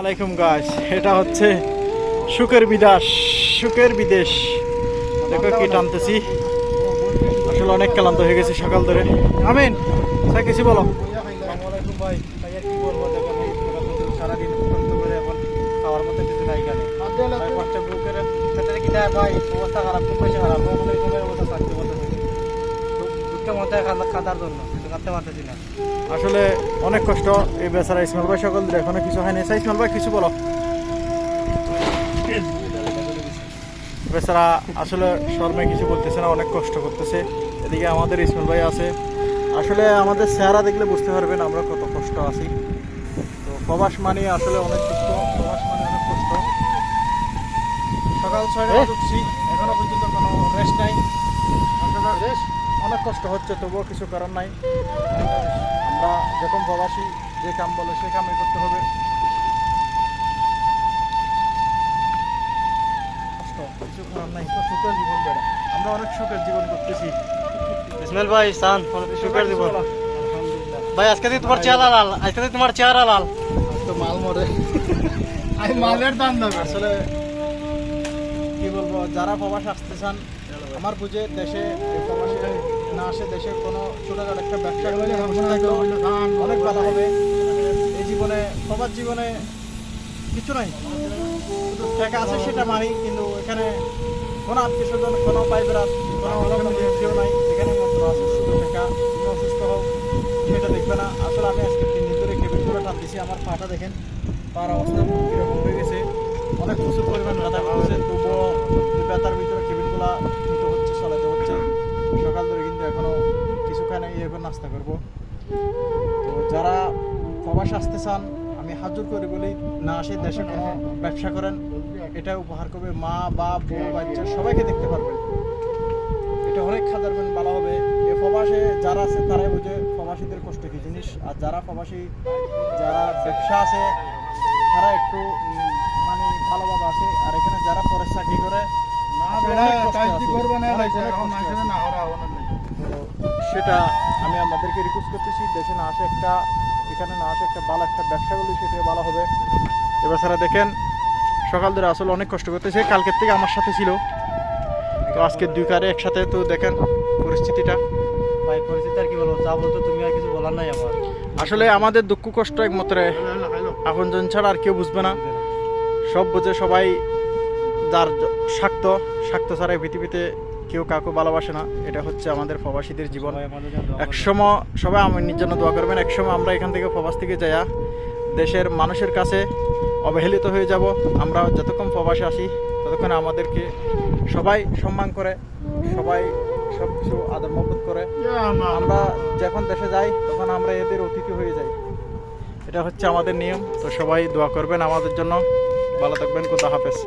আলাইকুম গাইস, এটা হচ্ছে সুখের বিদেশ। সুখের বিদেশ দেখো কি টানতেছি। আসলে অনেক ক্লান্ত হয়ে গেছি সকাল ধরে। আমিন স্যার কিছু বলো। আসসালামাইকুম ভাই। ভাই আর কি বলবো, দেখেন সারাদিন কষ্ট করে এখন খাওয়ার মতো কিছু নাই এখানে। ভাই কষ্ট বুকের ভেতরে কি দেয় ভাই, অবস্থা খারাপ, খুব বেশি খারাপ। আমাদের ঘুমের অবস্থা থাকতে বলতেছে দুঃখের মধ্যে খাদার জন্য কিন্তু কাঁদতে পারতেছি না। আসলে অনেক কষ্ট এই বেচারা ইসমাইল ভাই সকাল ধরে এখনো কিছু হয়নি। স্যার ইসমাইল ভাই কিছু বলো। বেচারা আসলে শর্মে কিছু বলতেছে না, অনেক কষ্ট করতেছে। এদিকে আমাদের ইসমাইল ভাই আছে। আসলে আমাদের চেহারা দেখলে বুঝতে পারবেন আমরা কত কষ্ট আছি। তো প্রবাস মানে আসলে অনেক কষ্ট, প্রবাস মানে অনেক কষ্ট। সকাল 6টায় উঠছি, এখনো পর্যন্ত কোনো রেস্ট নাই। আসলে অনেক কষ্ট হচ্ছে, তবুও কিছু করার নাই। আমরা যখন প্রবাসী যে কাম বলে সে কামই করতে হবে। কষ্ট কিছু করার নাই, তো সুখের জীবন বেড়া। আমরা অনেক সুখের জীবন করতেছি। ইসমাইল ভাই সান সুখের জীবন। আলহামদুলিল্লাহ। ভাই আজকে দিয়ে তোমার চেহারা লাল, আজকে দিয়ে তোমার চেহারা লাল। তো মাল মরে, আমি মালের দাম দেবে। আসলে কি বলবো, যারা প্রবাস আসতে চান আমার বুঝে দেশে প্রবাসে না আসে, দেশে কোনো ছোটখাটো একটা ব্যবসা করলে অনেক ভালো হবে। এই জীবনে সবার জীবনে কিছু নাই, শুধু টাকা আছে সেটা মানি, কিন্তু এখানে কোনো আত্মীয় স্বজন, কোনো ভাই বেড়াত, কোনো কেউ নাই। এখানে মাত্র আছে শুধু টাকা। তুমি অসুস্থ হও সেটা দেখবে না। আসলে আমি আজকে 3 দিন ধরে কেবিনগুলো টানতেছি, আমার পাটা দেখেন, পার অবস্থা কীরকম হয়ে গেছে। অনেক প্রচুর পরিমাণ ব্যথা করছে, তবুও ব্যথার ভিতরে কেবিনগুলো নিতে হচ্ছে, চালাতে হচ্ছে। সকাল ধরে কিন্তু এখনও কিছু খাই নাই, এখন নাস্তা করবো। তো যারা প্রবাস আসতে চান আমি হাজুর করি বলি, না আসে দেশে কোনো ব্যবসা করেন, এটা উপহার করবে। মা বাপ বউ বাচ্চা সবাইকে দেখতে পারবেন, এটা অনেক খাদারবেন ভালো হবে। এ প্রবাসে যারা আছে তারাই বুঝে প্রবাসীদের কষ্ট কী জিনিস। আর যারা প্রবাসী, যারা ব্যবসা আছে তারা একটু মানে ভালোভাবে আছে। আর এখানে যারা পরে চাকরি করে সেটা আমি আপনাদেরকে রিকোয়েস্ট করতেছি, দেশে না আসে একটা, এখানে না আসে একটা ভালো একটা ব্যবসা করলে সেটা ভালো হবে। এবার ছাড়া দেখেন সকাল ধরে আসলে অনেক কষ্ট করতেছে, কালকের থেকে আমার সাথে ছিল, তো আজকে 2 কারে একসাথে। তো দেখেন পরিস্থিতিটা। ভাই পরিস্থিতি আর কি বলবো, যা বলতো তুমি আর কিছু বলার নাই আমার। আসলে আমাদের দুঃখ কষ্ট একমাত্র আপনজন ছাড়া আর কেউ বুঝবে না। সব বুঝে সবাই, যার স্বার্থ ছাড়া এই পৃথিবীতে কেউ কাউকে ভালোবাসে না। এটা হচ্ছে আমাদের প্রবাসীদের জীবন। একসময় সবাই আমার জন্য দোয়া করবেন। একসময় আমরা এখান থেকে প্রবাস থেকে যাইয়া দেশের মানুষের কাছে অবহেলিত হয়ে যাব। আমরা যতক্ষণ প্রবাসে আসি ততক্ষণ আমাদেরকে সবাই সম্মান করে, সবাই সব কিছু আদর মহব্বত করে। আমরা যখন দেশে যাই তখন আমরা এদের অতিথি হয়ে যাই। এটা হচ্ছে আমাদের নিয়ম। তো সবাই দোয়া করবেন আমাদের জন্য। ভালো থাকবেন, খোদা হাফেজ।